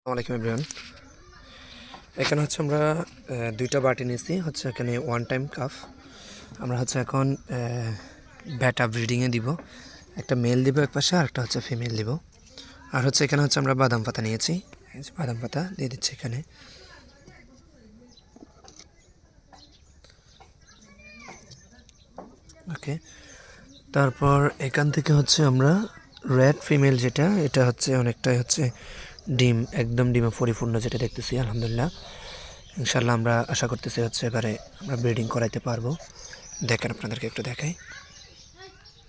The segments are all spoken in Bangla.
আসসালামু আলাইকুম এভরিওয়ান। এখানে হচ্ছে আমরা দুইটা বাটি নিয়েছি, হচ্ছে এখানে ওয়ান টাইম কাফ। আমরা হচ্ছে এখন ব্যাটা ব্রিডিংয়ে দিব, একটা মেল দিব এক পাশে, আর একটা হচ্ছে ফিমেল দিব। আর হচ্ছে এখানে হচ্ছে আমরা বাদাম পাতা নিয়েছি, এই যে বাদাম পাতা দিয়ে দিচ্ছি এখানে। ওকে, তারপর এখান থেকে হচ্ছে আমরা রেড ফিমেল যেটা, এটা হচ্ছে অনেকটাই হচ্ছে ডিম, একদম ডিমে পরিপূর্ণ যেটা দেখতেছি। আলহামদুলিল্লাহ, ইনশাল্লাহ আমরা আশা করতেছি হচ্ছে এবারে আমরা ব্রিডিং করাইতে পারবো। দেখেন, আপনাদেরকে একটু দেখাই,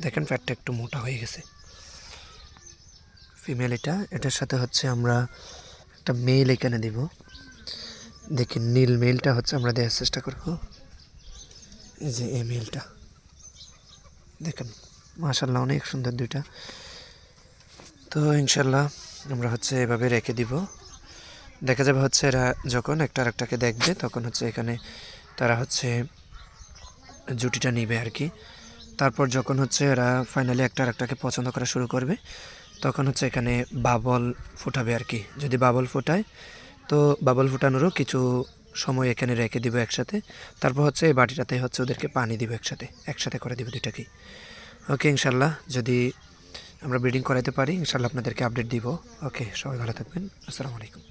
দেখেন ফ্যাটটা একটু মোটা হয়ে গেছে। ফিমেল এটার সাথে হচ্ছে আমরা একটা মেল এখানে দিব। দেখেন নীল মেলটা হচ্ছে আমরা দেওয়ার চেষ্টা করব। এই যে এই মেলটা দেখেন, মাশাআল্লাহ অনেক সুন্দর দুইটা। তো ইনশাল্লাহ আমরা হচ্ছে এভাবে রেখে দিব। দেখা যাবে হচ্ছে এরা যখন একটা আরেকটাকে দেখবে তখন হচ্ছে এখানে তারা হচ্ছে জুটিটা নিবে আর কি। তারপর যখন হচ্ছে এরা ফাইনালি একটা আরেকটাকে পছন্দ করা শুরু করবে তখন হচ্ছে এখানে বাবল ফোটাবে আর কি। যদি বাবল ফোটায় তো বাবল ফোটানোরও কিছু সময় এখানে রেখে দিব একসাথে। তারপর হচ্ছে এই বাটিটাতে হচ্ছে ওদেরকে পানি দিব, একসাথে করে দিব দুইটাকেই। ওকে, ইনশাল্লাহ যদি আমরা ব্রিডিং করাইতে পারি ইনশাল্লাহ আপনাদেরকে আপডেট দিব। ওকে, সবাই ভালো থাকবেন। আসসালামু আলাইকুম।